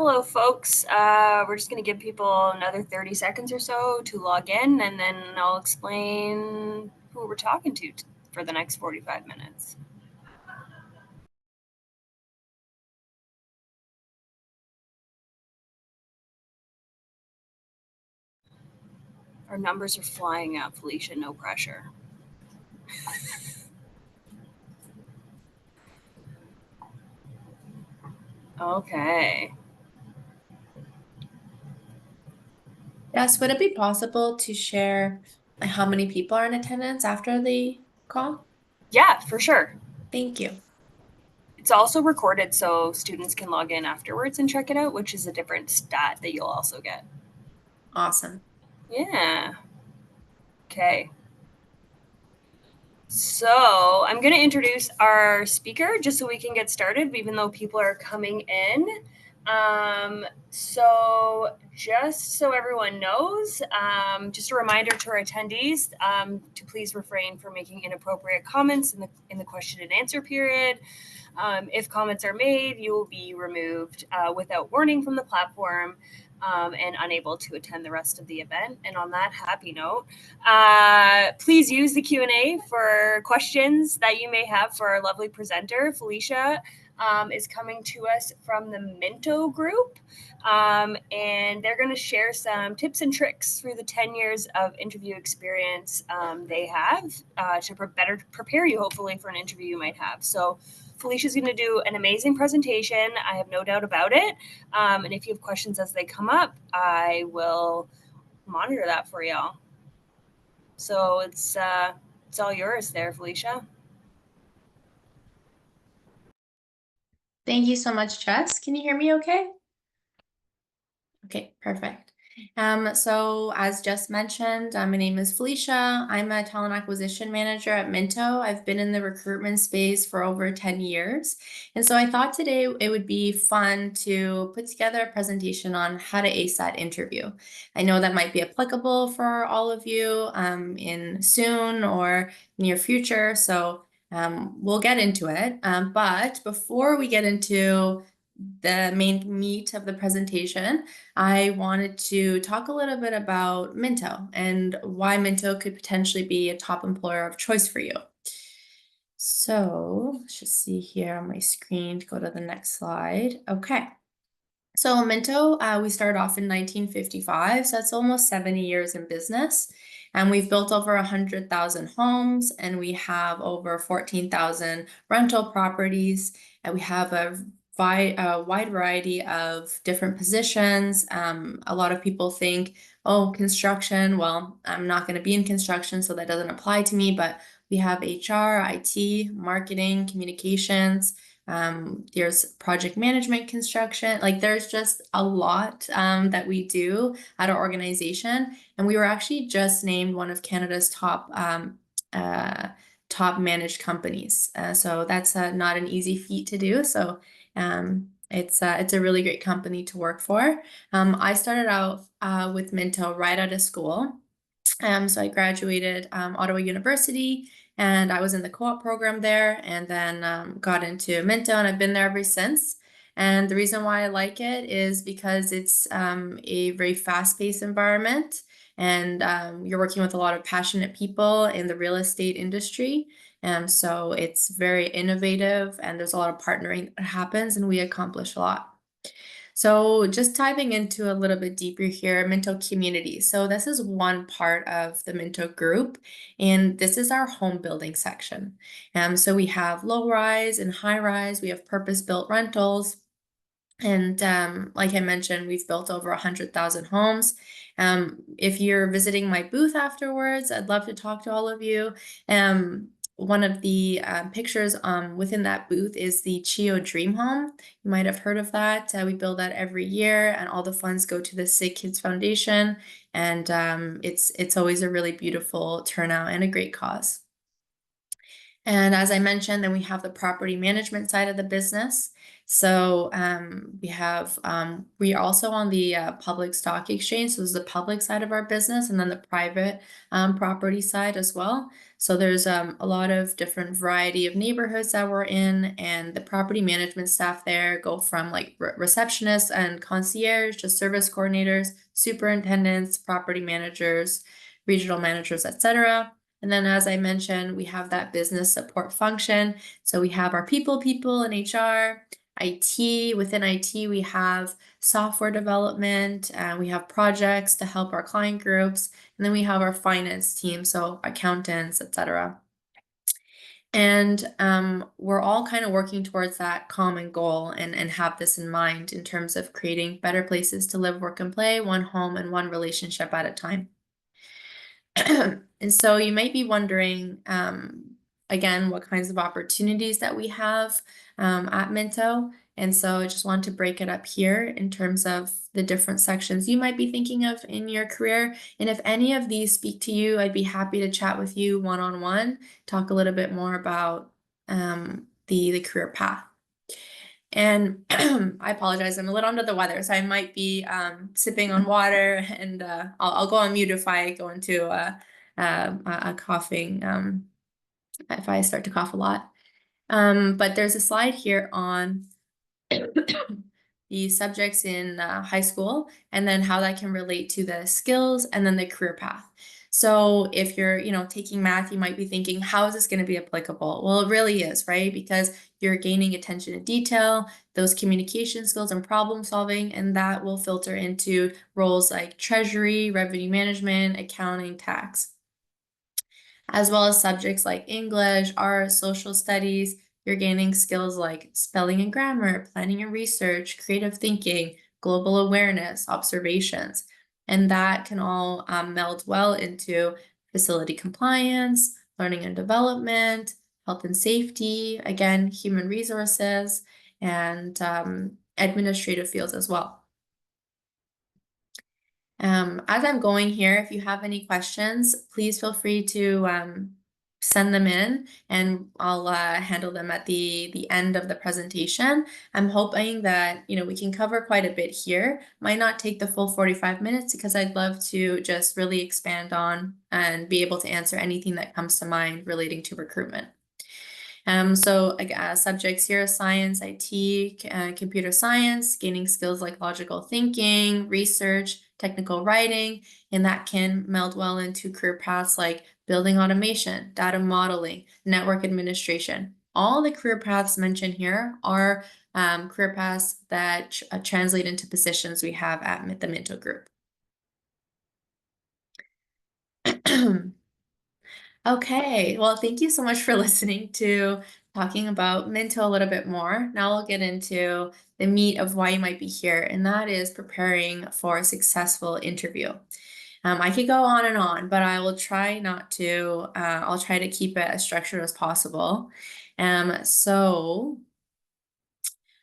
Hello, folks. We're just going to give people another 30 seconds or so to log in, and then I'll explain who we're talking to for the next 45 minutes. Our numbers are flying up, Felicia. No pressure. Okay. Yes, would it be possible to share how many people are in attendance after the call? Yeah, for sure. Thank you. It's also recorded so students can log in afterwards and check it out, which is a different stat that you'll also get. Awesome. Yeah. Okay. So I'm going to introduce our speaker just so we can get started, even though people are coming in. So just so everyone knows, just a reminder to our attendees to please refrain from making inappropriate comments in the question and answer period. If comments are made, you will be removed without warning from the platform. And unable to attend the rest of the event. And on that happy note, please use the Q&A for questions that you may have for our lovely presenter. Felicia is coming to us from the Minto group, and they're going to share some tips and tricks through the 10 years of interview experience they have to better prepare you, hopefully, for an interview you might have. So Felicia's going to do an amazing presentation. I have no doubt about it. And if you have questions as they come up, I will monitor that for y'all. So it's all yours there, Felicia. Thank you so much, Jess. Can you hear me okay? Okay, perfect. So as Jess mentioned, my name is Felicia. I'm a talent acquisition manager at Minto. I've been in the recruitment space for over 10 years. And so I thought today it would be fun to put together a presentation on how to ace that interview. I know that might be applicable for all of you in soon or near future. So we'll get into it. But before we get into the main meat of the presentation, I wanted to talk a little bit about Minto and why Minto could potentially be a top employer of choice for you. So let's just see here on my screen to go to the next slide. Okay. So Minto, we started off in 1955, so that's almost 70 years in business. And we've built over 100,000 homes, and we have over 14,000 rental properties, and we have a wide variety of different positions. A lot of people think, oh, construction, well, I'm not going to be in construction, so that doesn't apply to me, but we have HR, IT, marketing, communications, there's project management, construction, like there's just a lot that we do at our organization. And we were actually just named one of Canada's top managed companies. So that's not an easy feat to do. So it's a really great company to work for. I started out with Minto right out of school. So I graduated Ottawa University, and I was in the co-op program there, and then got into Minto, and I've been there ever since. And the reason why I like it is because it's a very fast-paced environment, and you're working with a lot of passionate people in the real estate industry. And so it's very innovative, and there's a lot of partnering that happens, and we accomplish a lot. So just diving into a little bit deeper here, Minto community. So this is one part of the Minto group, and this is our home building section. So we have low rise and high rise. We have purpose-built rentals. And like I mentioned, we've built over 100,000 homes. If you're visiting my booth afterwards, I'd love to talk to all of you. One of the pictures within that booth is the CHIO Dream Home. You might have heard of that. We build that every year, and all the funds go to the Sick Kids Foundation. And it's always a really beautiful turnout and a great cause. And as I mentioned, then we have the property management side of the business. So we are also on the public stock exchange. So there's the public side of our business and then the private property side as well. So there's a lot of different variety of neighborhoods that we're in, and the property management staff there go from like receptionists and concierge to service coordinators, superintendents, property managers, regional managers, etc. And then, as I mentioned, we have that business support function. So we have our people in HR, IT. Within IT, we have software development, and we have projects to help our client groups. And then we have our finance team, so accountants, etc. And we're all kind of working towards that common goal and have this in mind in terms of creating better places to live, work, and play, one home and one relationship at a time. And so you might be wondering, again, what kinds of opportunities that we have at Minto. And so I just want to break it up here in terms of the different sections you might be thinking of in your career. And if any of these speak to you, I'd be happy to chat with you one-on-one, talk a little bit more about the career path. And I apologize, I'm a little under the weather, so I might be sipping on water, and I'll go on mute if I go into a coughing, if I start to cough a lot. But there's a slide here on the subjects in high school, and then how that can relate to the skills and then the career path. So if you're, taking math, you might be thinking, how is this going to be applicable? Well, it really is, right? Because you're gaining attention to detail, those communication skills and problem solving, and that will filter into roles like treasury, revenue management, accounting, tax, as well as subjects like English, art, social studies. You're gaining skills like spelling and grammar, planning and research, creative thinking, global awareness, observations. And that can all meld well into facility compliance, learning and development, health and safety, again, human resources, and administrative fields as well. As I'm going here, if you have any questions, please feel free to send them in, and I'll handle them at the end of the presentation. I'm hoping that we can cover quite a bit here. Might not take the full 45 minutes because I'd love to just really expand on and be able to answer anything that comes to mind relating to recruitment. So subjects here: science, IT, computer science, gaining skills like logical thinking, research, technical writing, and that can meld well into career paths like building automation, data modeling, network administration. All the career paths mentioned here are career paths that translate into positions we have at the Minto Group. Okay, well, thank you so much for listening to talking about Minto a little bit more. Now we'll get into the meat of why you might be here, and that is preparing for a successful interview. I could go on and on, but I will try not to. I'll try to keep it as structured as possible. So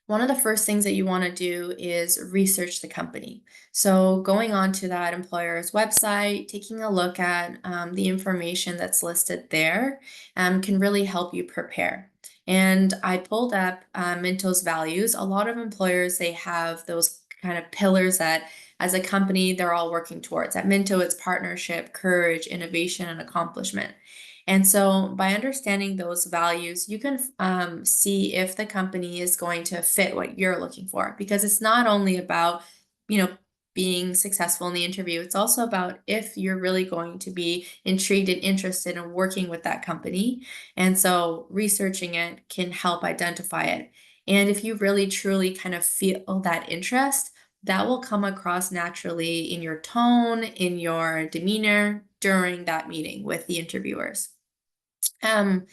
one of the first things that you want to do is research the company. So going on to that employer's website, taking a look at the information that's listed there can really help you prepare. And I pulled up Minto's values. A lot of employers, they have those kind of pillars that as a company, they're all working towards. At Minto, it's partnership, courage, innovation, and accomplishment. And so by understanding those values, you can see if the company is going to fit what you're looking for, because it's not only about, being successful in the interview. It's also about if you're really going to be intrigued and interested in working with that company. And so researching it can help identify it. And if you really truly kind of feel that interest, that will come across naturally in your tone, in your demeanor during that meeting with the interviewers. Other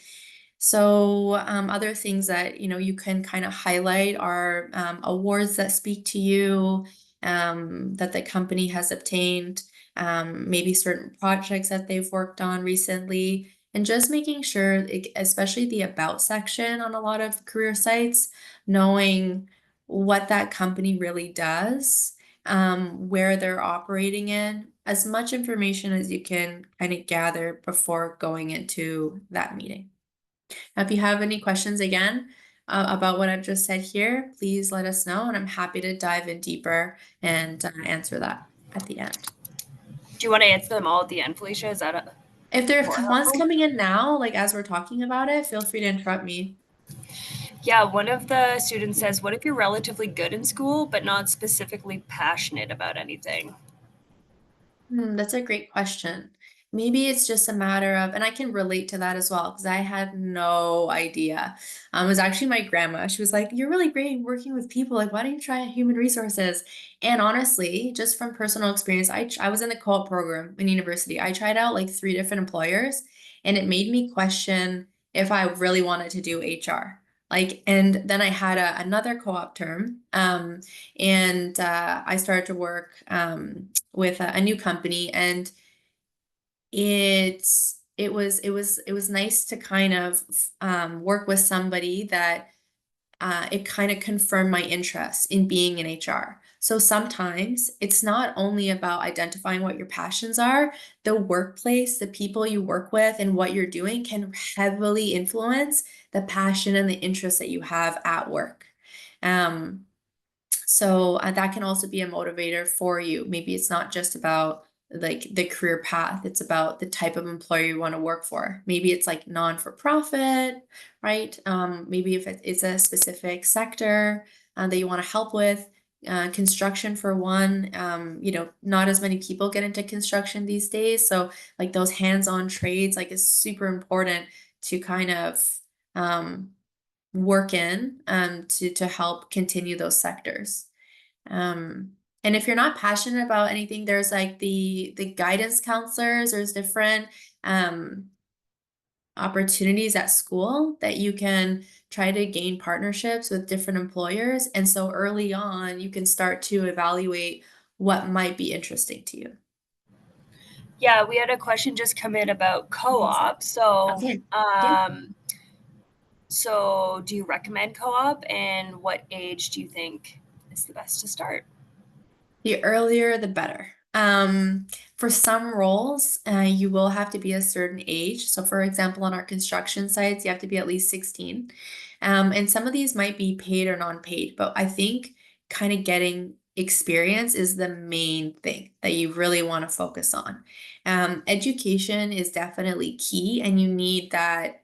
things that you can kind of highlight are awards that speak to you, that the company has obtained, maybe certain projects that they've worked on recently, and just making sure, especially the about section on a lot of career sites, knowing what that company really does, where they're operating in, as much information as you can kind of gather before going into that meeting. If you have any questions again about what I've just said here, please let us know, and I'm happy to dive in deeper and answer that at the end. Do you want to answer them all at the end, Felicia? Is that If there more are ones helpful? coming in now, like as we're talking about it, feel free to interrupt me. Yeah, one of the students says, what if you're relatively good in school, but not specifically passionate about anything? That's a great question. Maybe it's just a matter of, and I can relate to that as well, because I had no idea. It was actually my grandma. She was like, "You're really great working with people. Like, why don't you try human resources?" And honestly, just from personal experience, I was in the co-op program in university. I tried out like 3 different employers, and it made me question if I really wanted to do HR. Like, and then I had another co-op term, and I started to work with a new company, and it was nice to kind of work with somebody that it kind of confirmed my interest in being in HR. So sometimes it's not only about identifying what your passions are, the workplace, the people you work with, and what you're doing can heavily influence the passion and the interest that you have at work. Um, so that can also be a motivator for you. Maybe it's not just about like the career path, it's about the type of employer you want to work for. Maybe it's like non-for-profit, right? Maybe if it's a specific sector that you want to help with. Construction for one, not as many people get into construction these days. So like those hands-on trades, like is super important to kind of um, work in to help continue those sectors. Um, and if you're not passionate about anything, there's like the guidance counselors, there's different um opportunities at school that you can try to gain partnerships with different employers. And so early on, you can start to evaluate what might be interesting to you. Yeah, we had a question just come in about co-op. So, Okay. Yeah. so do you recommend co-op, and what age do you think is the best to start? The earlier, the better. For some roles, you will have to be a certain age. So, for example, on our construction sites, you have to be at least 16. And some of these might be paid or non-paid, but I think kind of getting experience is the main thing that you really want to focus on. Education is definitely key, and you need that.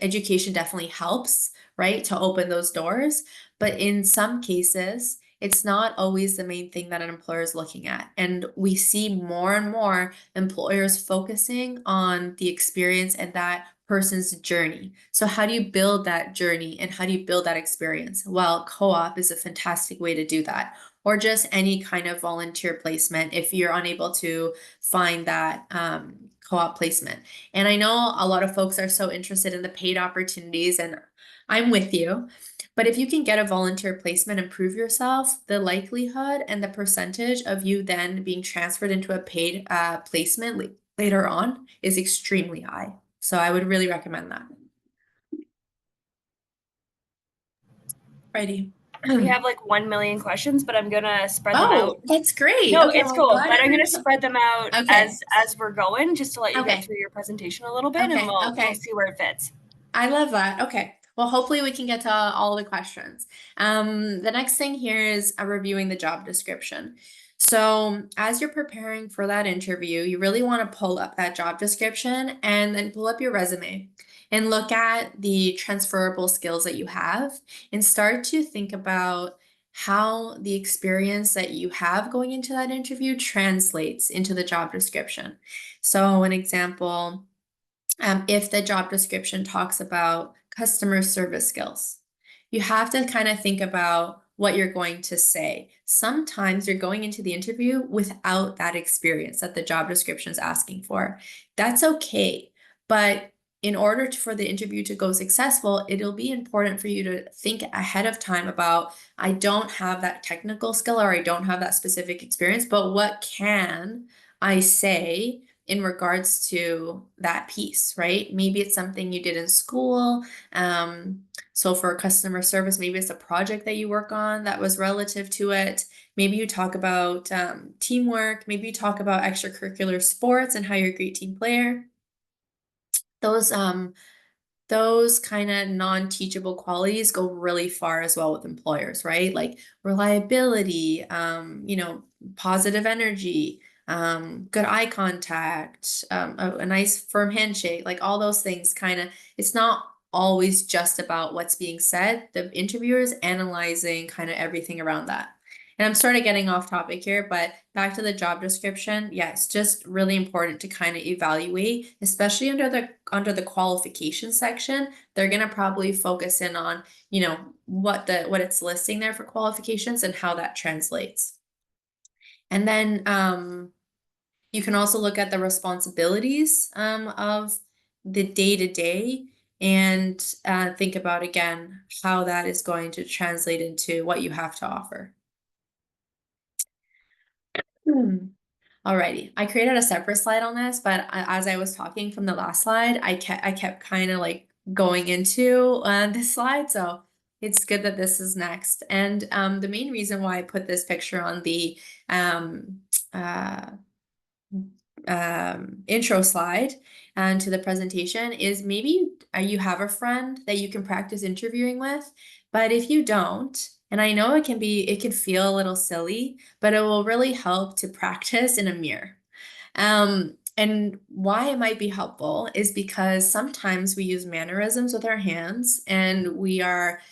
Education definitely helps, right, to open those doors. But in some cases, it's not always the main thing that an employer is looking at. And we see more and more employers focusing on the experience and that person's journey. So, how do you build that journey and how do you build that experience? Well, co op is a fantastic way to do that, or just any kind of volunteer placement if you're unable to find that. Co-op placement. And I know a lot of folks are so interested in the paid opportunities, and I'm with you. But if you can get a volunteer placement and prove yourself, the likelihood and the percentage of you then being transferred into a paid placement later on is extremely high. So I would really recommend that. Righty. We have like 1 million questions, but I'm gonna spread them out. Oh, that's great. No, Okay, it's well, I'm cool, glad but I'm gonna everyone. spread them out Okay, as we're going, just to let you get okay, through your presentation a little bit, and okay, we'll okay. see where it fits. I love that. Okay. Well, hopefully we can get to all the questions. The next thing here is reviewing the job description. So as you're preparing for that interview, you really want to pull up that job description and then pull up your resume and look at the transferable skills that you have and start to think about how the experience that you have going into that interview translates into the job description. So an example, if the job description talks about customer service skills, you have to kind of think about what you're going to say. Sometimes you're going into the interview without that experience that the job description is asking for. That's okay. But in order for the interview to go successful, it'll be important for you to think ahead of time about, I don't have that technical skill or I don't have that specific experience, but what can I say in regards to that piece, right? Maybe it's something you did in school. So for customer service, maybe it's a project that you work on that was relative to it. Maybe you talk about teamwork. Maybe you talk about extracurricular sports and how you're a great team player. Those those kind of non-teachable qualities go really far as well with employers, right? Like reliability, positive energy, good eye contact, a nice firm handshake, like all those things kind of, it's not always just about what's being said. The interviewer is analyzing kind of everything around that. And I'm sort of getting off topic here, but back to the job description. Yeah, it's just really important to kind of evaluate, especially under the qualification section. They're gonna probably focus in on, what it's listing there for qualifications and how that translates. And then you can also look at the responsibilities of the day-to-day and think about again how that is going to translate into what you have to offer. Alrighty, I created a separate slide on this, but as I was talking from the last slide, I kept kind of like going into this slide, so it's good that this is next. And the main reason why I put this picture on the uh, intro slide and to the presentation is maybe you have a friend that you can practice interviewing with, but if you don't, and I know it can feel a little silly, but it will really help to practice in a mirror. And why it might be helpful is because sometimes we use mannerisms with our hands and we are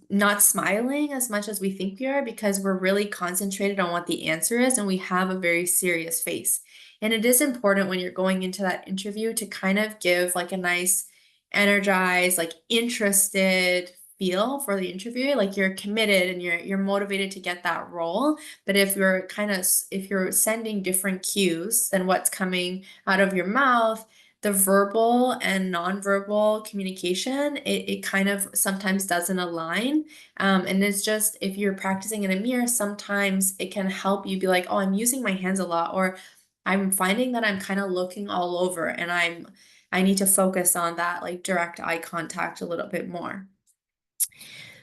not smiling as much as we think we are because we're really concentrated on what the answer is and we have a very serious face. And it is important when you're going into that interview to kind of give like a nice, energized, like interested feel for the interview, like you're committed and you're motivated to get that role. But if you're sending different cues than what's coming out of your mouth, the verbal and nonverbal communication, it kind of sometimes doesn't align. And it's just, if you're practicing in a mirror, sometimes it can help you be like, oh, I'm using my hands a lot, or I'm finding that I'm kind of looking all over and I need to focus on that like direct eye contact a little bit more.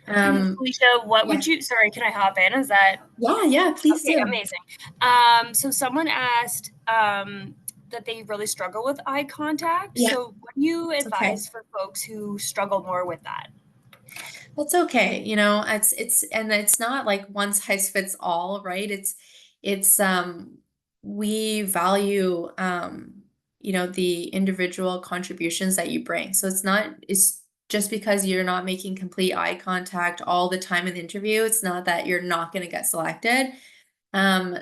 Felicia, what would you, sorry, can I hop in? Is that? Yeah, please okay, do. amazing. So someone asked that they really struggle with eye contact. Yeah, So what do you it's okay. advise for folks who struggle more with that? That's okay. And it's not like one size fits all, right? It's we value the individual contributions that you bring. So it's just because you're not making complete eye contact all the time in the interview, it's not that you're not going to get selected.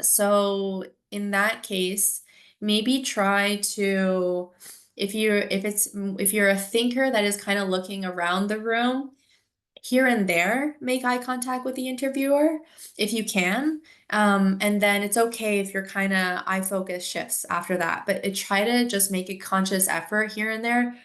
So in that case, maybe try to, if you're a thinker that is kind of looking around the room, here and there, make eye contact with the interviewer if you can. And then it's okay if your kind of eye focus shifts after that, but try to just make a conscious effort here and there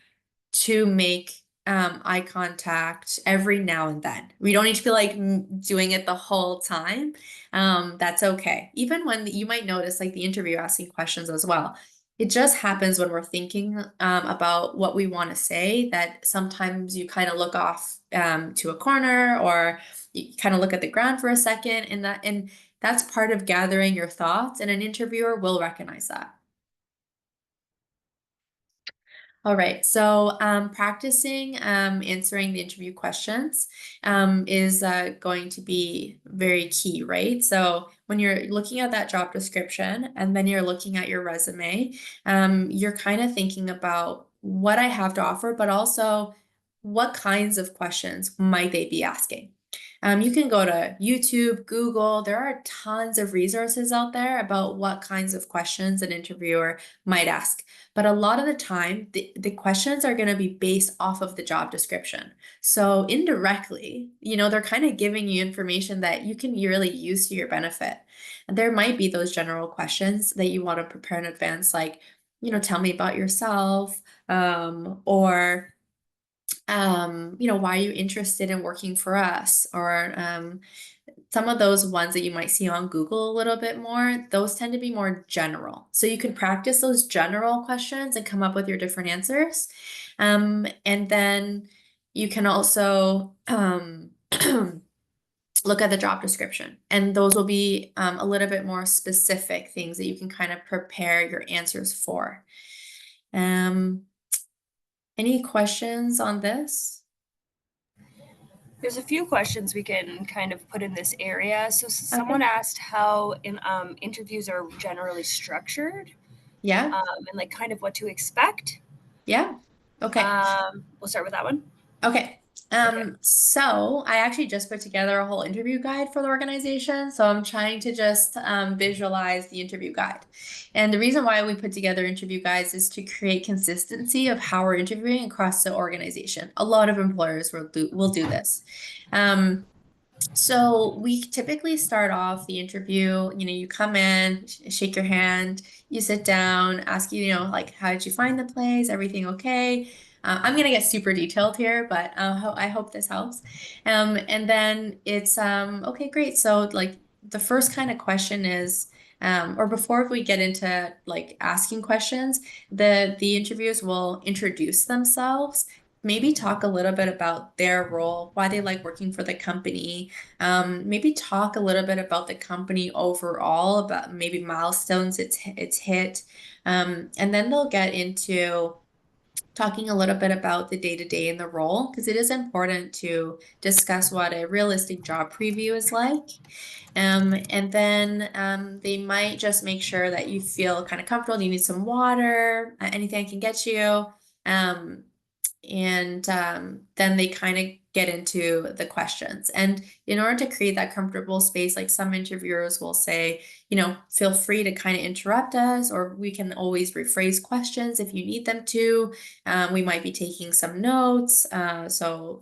to make eye contact every now and then. We don't need to be like doing it the whole time. That's okay. Even when you might notice like the interviewer asking questions as well. It just happens when we're thinking about what we want to say that sometimes you kind of look off to a corner or you kind of look at the ground for a second, and that's part of gathering your thoughts, and an interviewer will recognize that. All right, so practicing answering the interview questions is going to be very key, right? So when you're looking at that job description and then you're looking at your resume, you're kind of thinking about what I have to offer, but also what kinds of questions might they be asking. You can go to YouTube, Google. There are tons of resources out there about what kinds of questions an interviewer might ask. But a lot of the time, the questions are going to be based off of the job description. So indirectly, they're kind of giving you information that you can really use to your benefit. And there might be those general questions that you want to prepare in advance, like, tell me about yourself, or why are you interested in working for us? Or some of those ones that you might see on Google a little bit more, those tend to be more general. So you can practice those general questions and come up with your different answers. And then you can also look at the job description, and those will be a little bit more specific things that you can kind of prepare your answers for. Any questions on this? There's a few questions we can kind of put in this area. So someone Okay. asked how interviews are generally structured, Yeah. and like kind of what to expect. Yeah. Okay. We'll start with that one. Okay. Okay. So I actually just put together a whole interview guide for the organization. So I'm trying to just visualize the interview guide. And the reason why we put together interview guides is to create consistency of how we're interviewing across the organization. A lot of employers will do this. Um, so we typically start off the interview, you come in, shake your hand, you sit down, ask you, like, how did you find the place? Everything okay? I'm gonna get super detailed here, but I hope this helps. And then it's okay, great. So like the first kind of question is, or before we get into like asking questions, the interviewers will introduce themselves, maybe talk a little bit about their role, why they like working for the company, maybe talk a little bit about the company overall, about maybe milestones it's hit. And then they'll get into talking a little bit about the day-to-day in the role, because it is important to discuss what a realistic job preview is like. And then they might just make sure that you feel kind of comfortable. Do you need some water? Anything I can get you? Um, and then they kind of get into the questions. And in order to create that comfortable space, like some interviewers will say, feel free to kind of interrupt us, or we can always rephrase questions if you need them to. We might be taking some notes. So,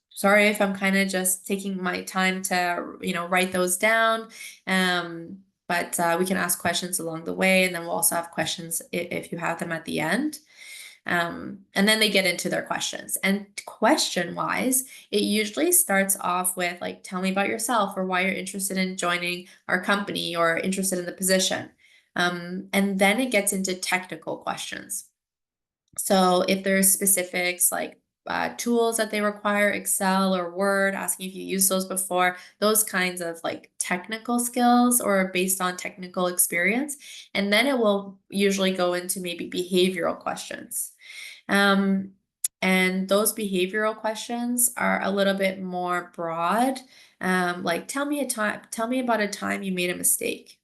sorry if I'm kind of just taking my time to, write those down. But we can ask questions along the way, and then we'll also have questions if you have them at the end. And then they get into their questions. And question wise, it usually starts off with like, tell me about yourself, or why you're interested in joining our company or interested in the position. And then it gets into technical questions. So if there's specifics like tools that they require, Excel or Word, asking if you use those before, those kinds of like technical skills or based on technical experience. And then it will usually go into maybe behavioral questions. Um, and those behavioral questions are a little bit more broad. Like tell me about a time you made a mistake.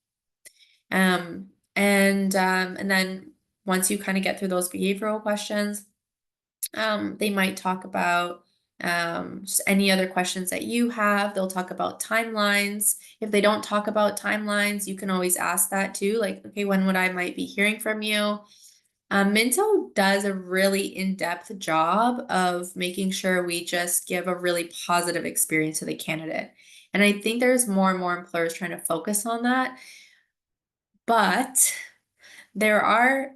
And then once you kind of get through those behavioral questions, they might talk about just any other questions that you have. They'll talk about timelines. If they don't talk about timelines, you can always ask that too. Like, okay, when would I might be hearing from you? Minto does a really in-depth job of making sure we just give a really positive experience to the candidate. And I think there's more and more employers trying to focus on that. But there are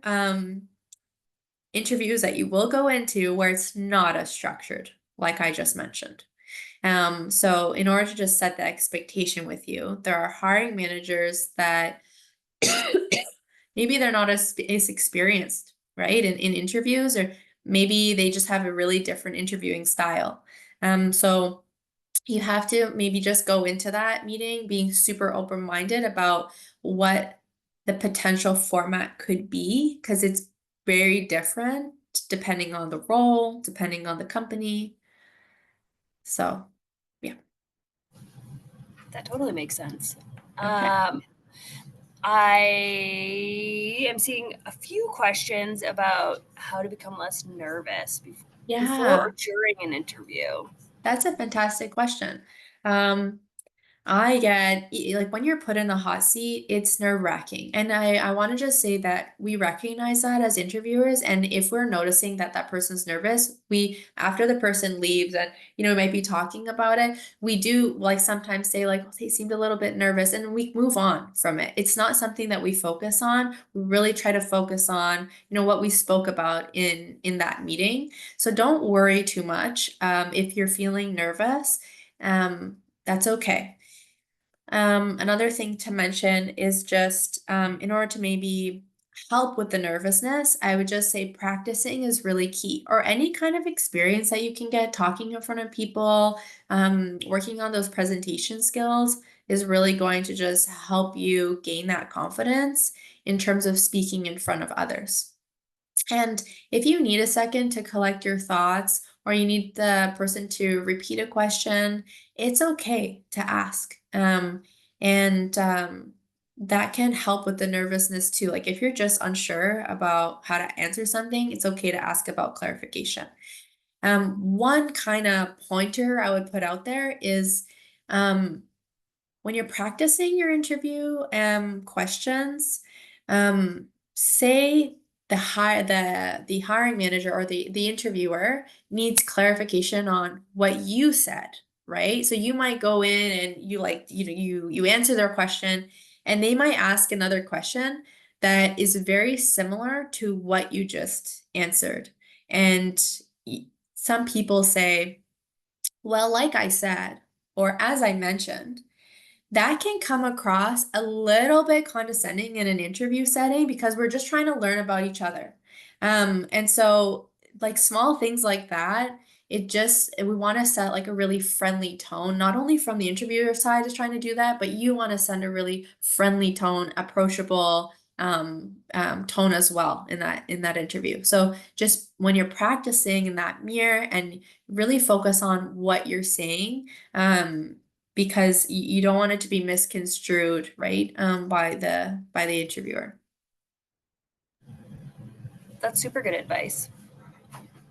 interviews that you will go into where it's not as structured, like I just mentioned. So in order to just set the expectation with you, there are hiring managers that maybe they're not as experienced, right, in interviews, or maybe they just have a really different interviewing style. So you have to maybe just go into that meeting being super open-minded about what the potential format could be, because it's very different depending on the role, depending on the company. So, yeah. That totally makes sense. Okay. I am seeing a few questions about how to become less nervous before or Yeah, during an interview. that's a fantastic question. Um, I get like when you're put in the hot seat, it's nerve-wracking. And I want to just say that we recognize that as interviewers. And if we're noticing that that person's nervous, we, after the person leaves and, might be talking about it, we do like sometimes say like, oh, they seemed a little bit nervous, and we move on from it. It's not something that we focus on. We really try to focus on, what we spoke about in that meeting. So don't worry too much. If you're feeling nervous, that's okay. Another thing to mention is just in order to maybe help with the nervousness, I would just say practicing is really key, or any kind of experience that you can get talking in front of people, working on those presentation skills is really going to just help you gain that confidence in terms of speaking in front of others. And if you need a second to collect your thoughts, or you need the person to repeat a question, it's okay to ask. And that can help with the nervousness too. Like if you're just unsure about how to answer something, it's okay to ask about clarification. One kind of pointer I would put out there is when you're practicing your interview questions, say the hiring manager or the interviewer needs clarification on what you said, right? So you might go in and you answer their question, and they might ask another question that is very similar to what you just answered. And some people say, well, like I said, or as I mentioned, that can come across a little bit condescending in an interview setting because we're just trying to learn about each other. And so like small things like that, we want to set like a really friendly tone, not only from the interviewer side is trying to do that, but you want to send a really friendly tone, approachable tone as well in that interview. So just when you're practicing in that mirror and really focus on what you're saying, because you don't want it to be misconstrued, right? By the interviewer. That's super good advice.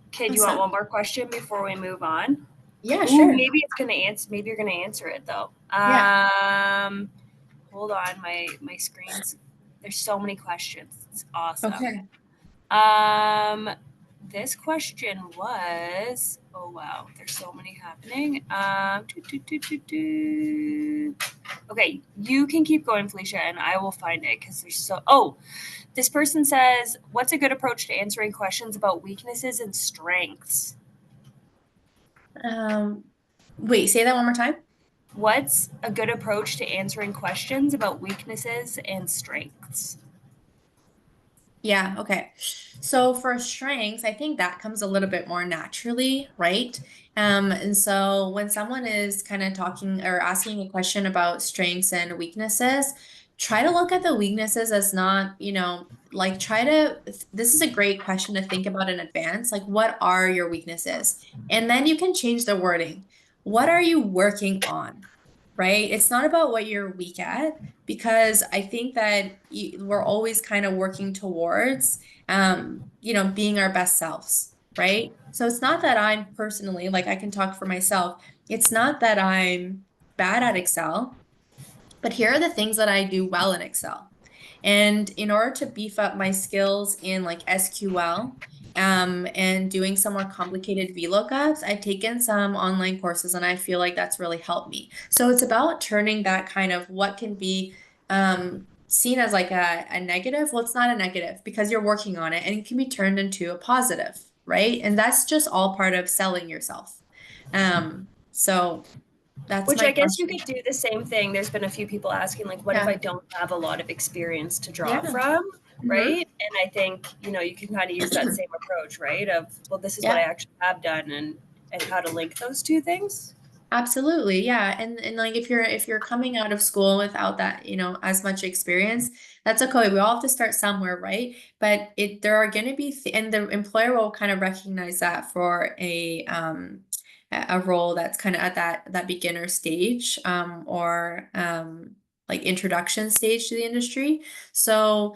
Okay, do you want Awesome. one more question before we move on? Yeah, Ooh, sure. maybe it's gonna answer. Maybe you're gonna answer it though. Yeah. Hold on, my screen's. There's so many questions. It's awesome. Okay. This question was. Oh wow, there's so many happening. Okay, you can keep going, Felicia, and I will find it because there's so. Oh, this person says, "What's a good approach to answering questions about weaknesses and strengths?" Wait, say that one more time. What's a good approach to answering questions about weaknesses and strengths? Yeah, okay. So for strengths, I think that comes a little bit more naturally, right? And so when someone is kind of talking or asking a question about strengths and weaknesses, try to look at the weaknesses as not, this is a great question to think about in advance. Like, what are your weaknesses? And then you can change the wording. What are you working on? Right? It's not about what you're weak at, because I think that we're always kind of working towards, being our best selves, right? So it's not that I'm personally, like I can talk for myself, it's not that I'm bad at Excel, but here are the things that I do well in Excel. And in order to beef up my skills in like SQL, and doing some more complicated VLOOKUPs, I've taken some online courses and I feel like that's really helped me. So it's about turning that kind of what can be seen as like a negative. Well, it's not a negative because you're working on it, and it can be turned into a positive, right? And that's just all part of selling yourself. So that's Which my I guess you question. could do the same thing. There's been a few people asking, like, what if Yeah. I don't have a lot of experience to draw Yeah. from? Hmm. Right. And I think, you can kind of use that same approach, right? Of, well, this is what I Yeah. actually have done, and how to link those two things. Absolutely. Yeah. And like if you're coming out of school without that, as much experience, that's okay. We all have to start somewhere, right? But there are going to be and the employer will kind of recognize that for a role that's kind of at that beginner stage, or like introduction stage to the industry. So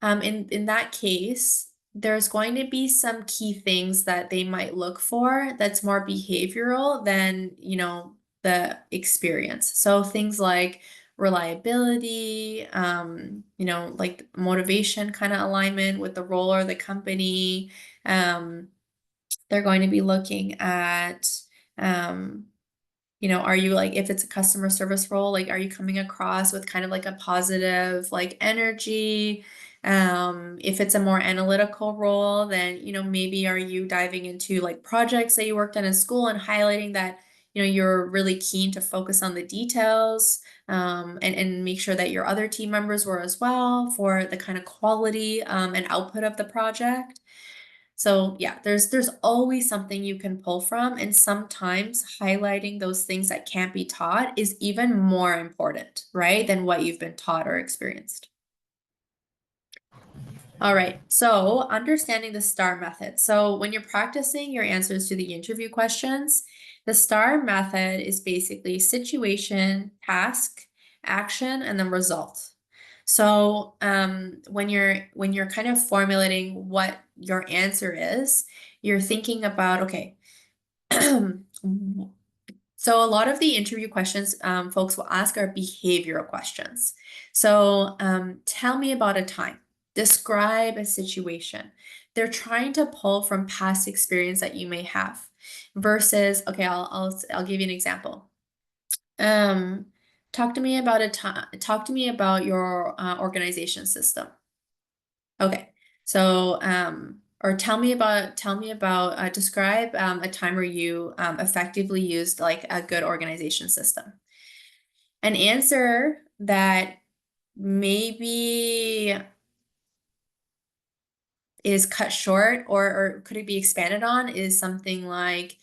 in that case, there's going to be some key things that they might look for that's more behavioral than, the experience. So things like reliability, like motivation kind of alignment with the role or the company. Um, they're going to be looking at, um, are you like, if it's a customer service role, like, are you coming across with kind of like a positive, like energy? If it's a more analytical role, then, maybe are you diving into like projects that you worked on in school and highlighting that, you're really keen to focus on the details, and make sure that your other team members were as well for the kind of quality, and output of the project. So yeah, there's always something you can pull from, and sometimes highlighting those things that can't be taught is even more important, right, than what you've been taught or experienced. All right, so understanding the STAR method. So when you're practicing your answers to the interview questions, the STAR method is basically situation, task, action, and then result. So when you're kind of formulating what your answer is, you're thinking about, okay, so a lot of the interview questions folks will ask are behavioral questions. So tell me about a time. Describe a situation. They're trying to pull from past experience that you may have versus, okay, I'll give you an example. Um, talk to me about a time, talk to me about your organization system. Okay. So, or tell me about, describe a time where you effectively used like a good organization system. An answer that maybe is cut short or could it be expanded on is something like,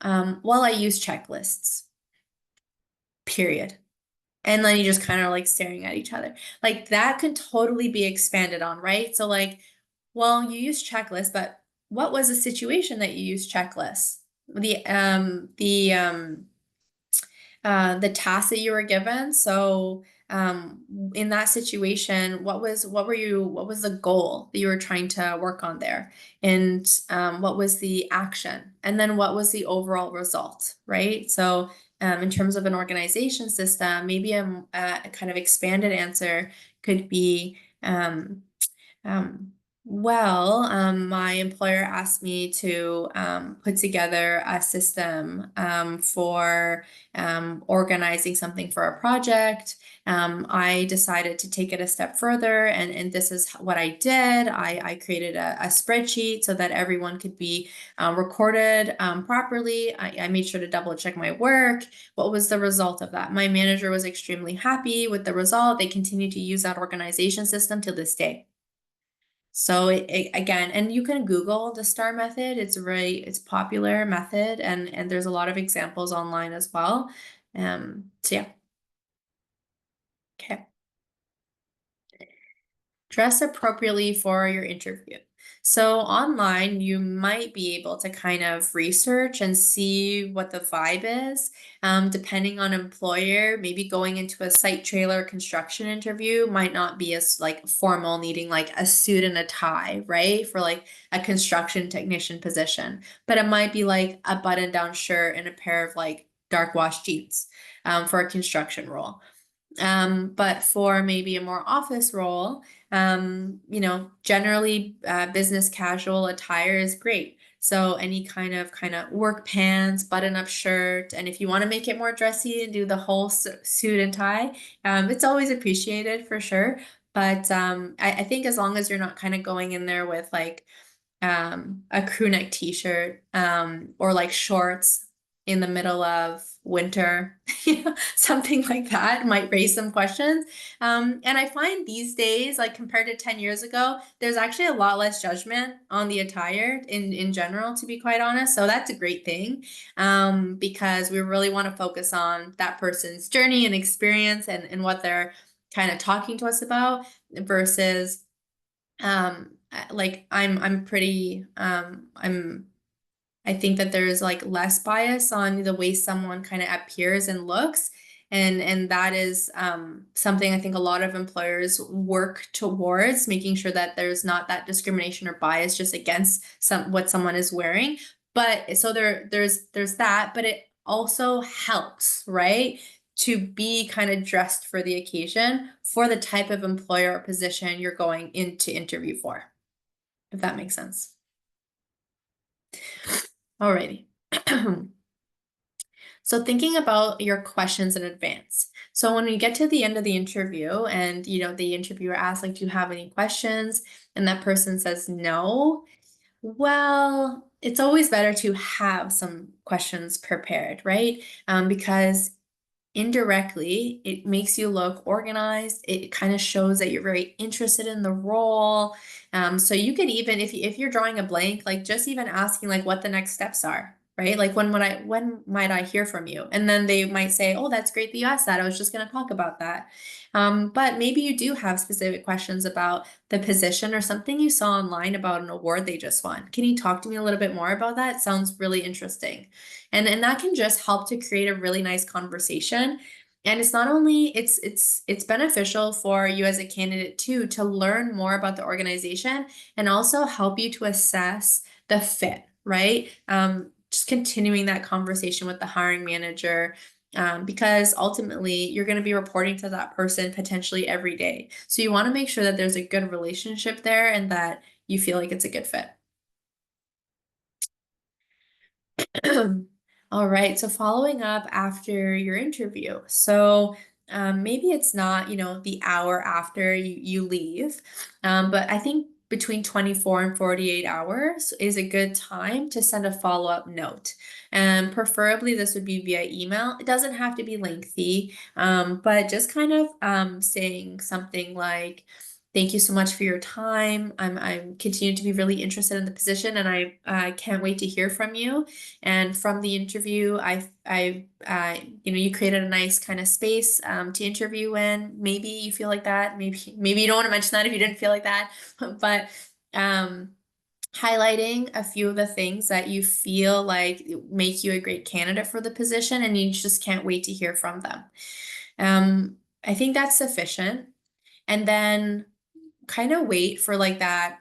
well, I use checklists, period. And then you just kind of like staring at each other. Like that could totally be expanded on, right? So like, well, you use checklists, but what was the situation that you used checklists? The task that you were given. So in that situation, what was the goal that you were trying to work on there? And what was the action? And then what was the overall result, right? So in terms of an organization system, maybe a kind of expanded answer could be um, my employer asked me to put together a system for organizing something for a project. I decided to take it a step further, and this is what I did. I created a spreadsheet so that everyone could be recorded properly. I made sure to double check my work. What was the result of that? My manager was extremely happy with the result. They continue to use that organization system to this day. So again, and you can Google the STAR method. It's a popular method, and there's a lot of examples online as well. So yeah. Okay. Dress appropriately for your interview. So online, you might be able to kind of research and see what the vibe is. Depending on employer, maybe going into a site trailer construction interview might not be as like formal, needing like a suit and a tie, right? For like a construction technician position. But it might be like a button-down shirt and a pair of like dark wash jeans for a construction role. But for maybe a more office role, generally business casual attire is great. So any kind of work pants, button-up shirt, and if you want to make it more dressy and do the whole suit and tie, it's always appreciated for sure. But I think as long as you're not kind of going in there with like a crew neck t-shirt or like shorts in the middle of winter, something like that might raise some questions. And I find these days, like compared to 10 years ago, there's actually a lot less judgment on the attire in general, to be quite honest. So that's a great thing because we really want to focus on that person's journey and experience and what they're kind of talking to us about versus like I'm pretty I think that there's like less bias on the way someone kind of appears and looks. And that is something I think a lot of employers work towards, making sure that there's not that discrimination or bias just against what someone is wearing. But so there's that, but it also helps, right? To be kind of dressed for the occasion for the type of employer or position you're going into interview for, if that makes sense. Alrighty. So thinking about your questions in advance. So when we get to the end of the interview and the interviewer asks like, do you have any questions? And that person says no. Well, it's always better to have some questions prepared, right? Because indirectly, it makes you look organized. It kind of shows that you're very interested in the role. So you could even, if you're drawing a blank, like just even asking like what the next steps are, right? Like when might I hear from you? And then they might say, oh, that's great that you asked that. I was just going to talk about that. But maybe you do have specific questions about the position or something you saw online about an award they just won. Can you talk to me a little bit more about that? Sounds really interesting. And that can just help to create a really nice conversation. And it's not only it's beneficial for you as a candidate too to learn more about the organization and also help you to assess the fit, right? Just continuing that conversation with the hiring manager, because ultimately you're going to be reporting to that person potentially every day. So you want to make sure that there's a good relationship there and that you feel like it's a good fit. All right, so following up after your interview. So maybe it's not, the hour after you leave, but I think between 24 and 48 hours is a good time to send a follow-up note. And preferably this would be via email. It doesn't have to be lengthy, but just kind of saying something like, thank you so much for your time. I'm continue to be really interested in the position and I can't wait to hear from you. And from the interview, you created a nice kind of space to interview in. Maybe you feel like that. Maybe you don't want to mention that if you didn't feel like that. But highlighting a few of the things that you feel like make you a great candidate for the position, and you just can't wait to hear from them. I think that's sufficient. And then kind of wait for like that,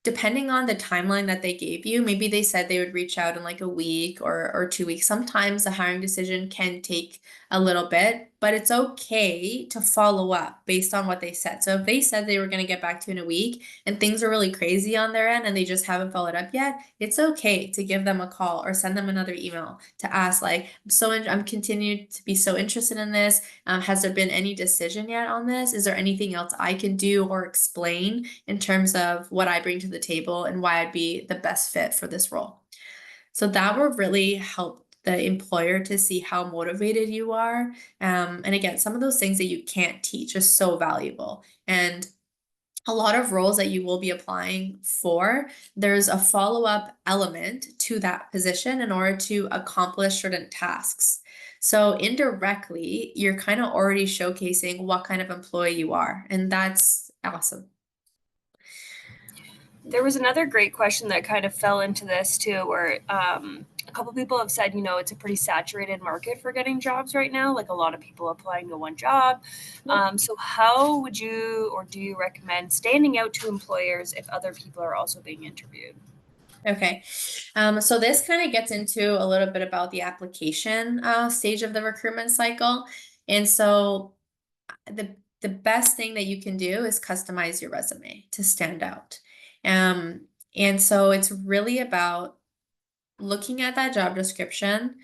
depending on the timeline that they gave you. Maybe they said they would reach out in like a week or 2 weeks. Sometimes the hiring decision can take a little bit, but it's okay to follow up based on what they said. So if they said they were going to get back to you in a week and things are really crazy on their end and they just haven't followed up yet, it's okay to give them a call or send them another email to ask like, I'm continued to be so interested in this. Has there been any decision yet on this? Is there anything else I can do or explain in terms of what I bring to the table and why I'd be the best fit for this role? So that will really help the employer to see how motivated you are. And again, some of those things that you can't teach is so valuable. And a lot of roles that you will be applying for, there's a follow-up element to that position in order to accomplish certain tasks. So indirectly, you're kind of already showcasing what kind of employee you are, and that's awesome. There was another great question that kind of fell into this too, where a couple people have said, it's a pretty saturated market for getting jobs right now. Like a lot of people applying to one job. So how would you or do you recommend standing out to employers if other people are also being interviewed? Okay. So this kind of gets into a little bit about the application stage of the recruitment cycle. And so the best thing that you can do is customize your resume to stand out. And so it's really about looking at that job description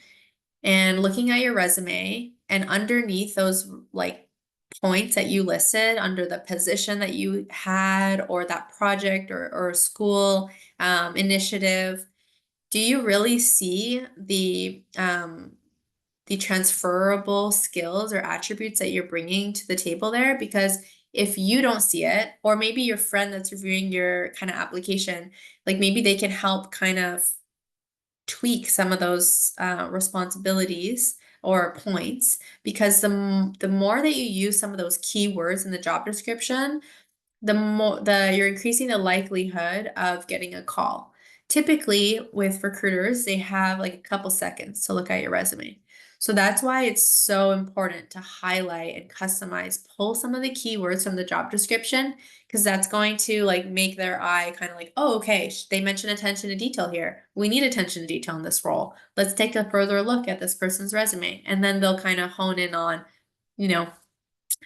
and looking at your resume, and underneath those like points that you listed under the position that you had or that project or school initiative, do you really see the transferable skills or attributes that you're bringing to the table there? Because if you don't see it, or maybe your friend that's reviewing your kind of application, like maybe they can help kind of tweak some of those responsibilities or points, because the more that you use some of those keywords in the job description, you're increasing the likelihood of getting a call. Typically with recruiters, they have like a couple seconds to look at your resume. So that's why it's so important to highlight and customize, pull some of the keywords from the job description, because that's going to like make their eye kind of like, oh, okay, they mentioned attention to detail here. We need attention to detail in this role. Let's take a further look at this person's resume. And then they'll kind of hone in on, you know,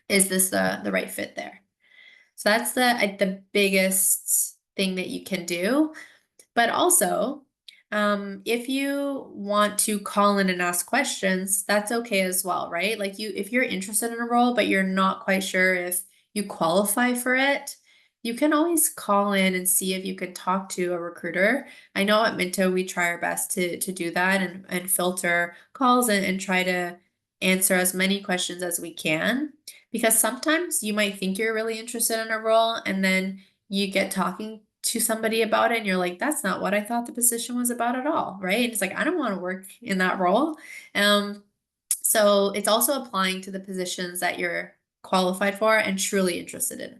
is this the right fit there? So that's the biggest thing that you can do. But also, if you want to call in and ask questions, that's okay as well, right? Like if you're interested in a role, but you're not quite sure if you qualify for it, you can always call in and see if you can talk to a recruiter. I know at Minto, we try our best to do that and filter calls and try to answer as many questions as we can. Because sometimes you might think you're really interested in a role and then you get talking to somebody about it and you're like, that's not what I thought the position was about at all, right? And it's like, I don't want to work in that role. So it's also applying to the positions that you're qualified for and truly interested in.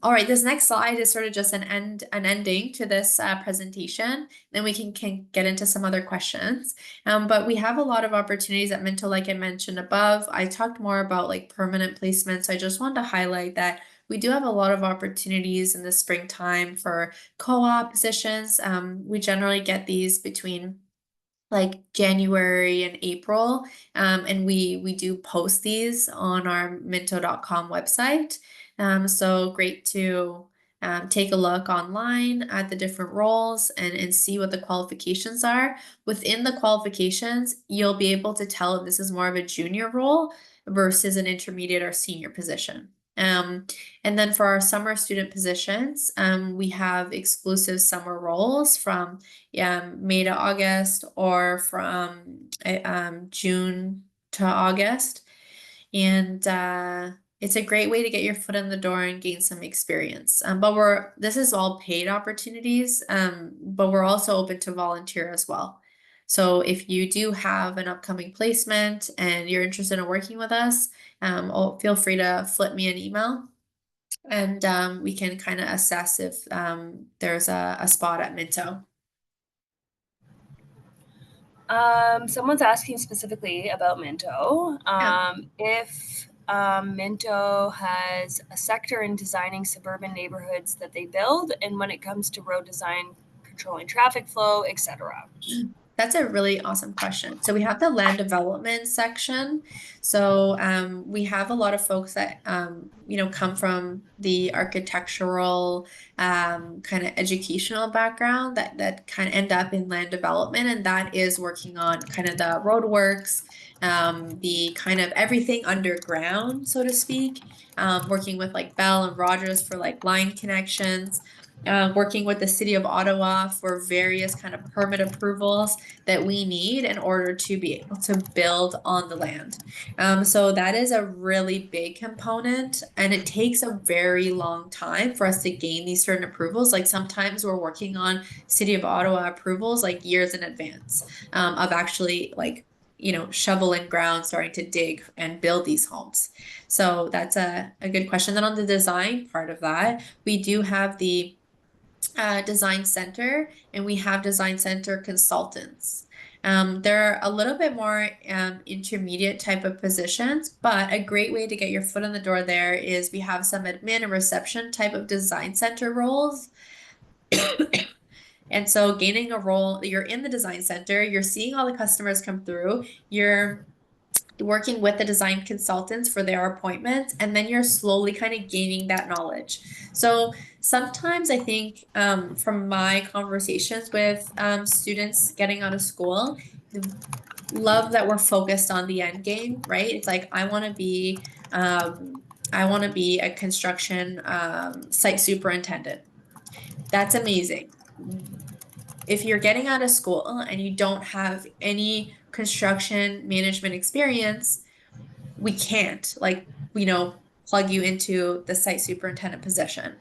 All right, this next slide is sort of just an ending to this presentation. Then we can get into some other questions. But we have a lot of opportunities at Minto, like I mentioned above. I talked more about like permanent placement, so I just wanted to highlight that we do have a lot of opportunities in the springtime for co-op positions. We generally get these between like January and April. And we do post these on our minto.com website. So great to take a look online at the different roles and see what the qualifications are. Within the qualifications, you'll be able to tell if this is more of a junior role versus an intermediate or senior position. And then for our summer student positions, we have exclusive summer roles from May to August or from June to August. And it's a great way to get your foot in the door and gain some experience. But this is all paid opportunities, but we're also open to volunteer as well. So if you do have an upcoming placement and you're interested in working with us, feel free to flip me an email and we can kind of assess if there's a spot at Minto. Someone's asking specifically about Minto. If Minto has a sector in designing suburban neighborhoods that they build, and when it comes to road design, controlling traffic flow, etc. That's a really awesome question. So we have the land development section. So we have a lot of folks that come from the architectural kind of educational background that kind of end up in land development, and that is working on kind of the roadworks, the kind of everything underground, so to speak. Working with like Bell and Rogers for like line connections. Working with the city of Ottawa for various kind of permit approvals that we need in order to be able to build on the land. So that is a really big component, and it takes a very long time for us to gain these certain approvals. Like sometimes we're working on city of Ottawa approvals like years in advance of actually like shoveling ground, starting to dig and build these homes. So that's a good question. Then on the design part of that, we do have the design center, and we have design center consultants. They're a little bit more intermediate type of positions, but a great way to get your foot in the door there is we have some admin and reception type of design center roles. And so gaining a role, you're in the design center, you're seeing all the customers come through, you're working with the design consultants for their appointments, and then you're slowly kind of gaining that knowledge. So sometimes I think from my conversations with students getting out of school, love that we're focused on the end game, right? It's like I want to be a construction site superintendent. That's amazing. If you're getting out of school and you don't have any construction management experience, we can't plug you into the site superintendent position.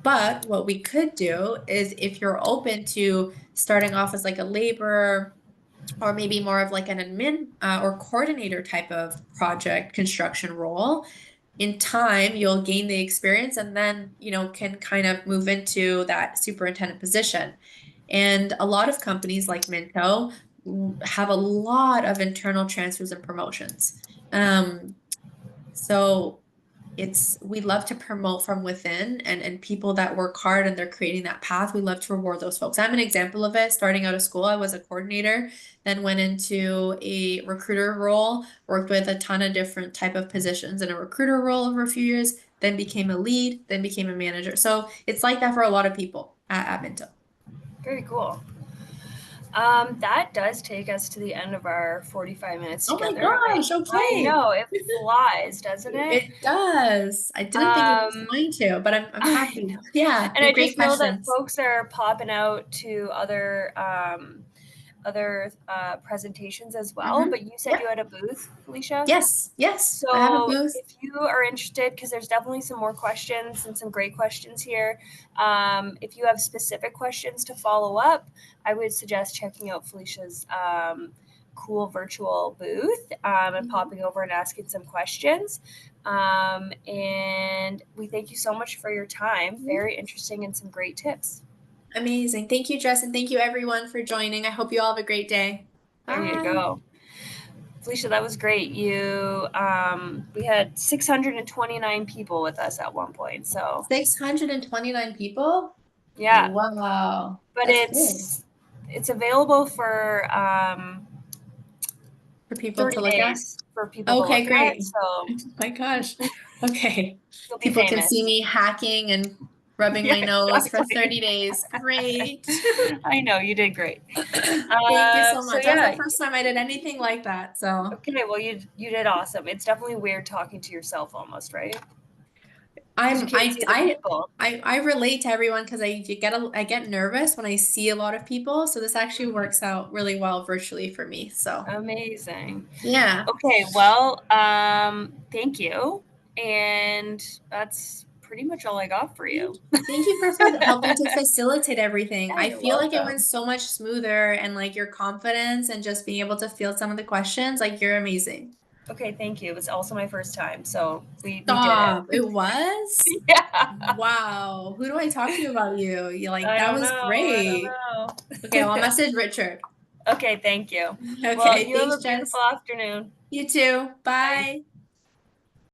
But what we could do is if you're open to starting off as like a laborer or maybe more of like an admin or coordinator type of project construction role, in time you'll gain the experience and then can kind of move into that superintendent position. And a lot of companies like Minto have a lot of internal transfers and promotions. So we love to promote from within, and people that work hard and they're creating that path, we love to reward those folks. I'm an example of it. Starting out of school, I was a coordinator, then went into a recruiter role, worked with a ton of different type of positions in a recruiter role over a few years, then became a lead, then became a manager. So it's like that for a lot of people at Minto. Very cool. That does take us to the end of our 45 minutes together. Oh my gosh, okay. I know, it flies, doesn't it? It does. I didn't think it was going to, but I'm happy. Yeah, and I great just know that questions. folks are popping out to other presentations as well. But you said Yep. you had a booth, Felicia? Yes, I have a So booth. if you are interested, because there's definitely some more questions and some great questions here, if you have specific questions to follow up, I would suggest checking out Felicia's cool virtual booth and popping over and asking some questions. And we thank you so much for your time. Very interesting and some great tips. Amazing. Thank you, Jess, and thank you everyone for joining. I hope you all have a great day. There you Bye. go. Felicia, that was great. We had 629 people with us at one point. So 629 people? yeah. Wow. But That's good. it's available for For people 30 to look at? days for people to Okay, look at. great. So Oh my gosh. Okay. you'll be People can see famous. me hacking and rubbing Yeah, my nose for exactly. 30 days. Great. I know you did great. Thank you so So much. That was yeah. the first time I did anything like that. So Okay, well you did awesome. It's definitely weird talking to yourself almost, right? Because you I'm can't see the people. I relate to everyone because I get nervous when I see a lot of people. So this actually works out really well virtually for me. So Amazing. yeah. Okay, well, thank you. And that's pretty much all I got for you. Thank you for helping to facilitate everything. Yeah, I you're feel like it went welcome. so much smoother and like your confidence and just being able to field some of the questions, like you're amazing. Okay, thank you. It was also my first time, so we did Stop. it. It was? Yeah. Wow. Who do I talk to about you? You like I that don't was know. I don't great. Okay, well, I'll know. message Richard. Okay, thank you. Well, Okay, you have thanks, a beautiful Jess. afternoon. You too. Bye. Bye.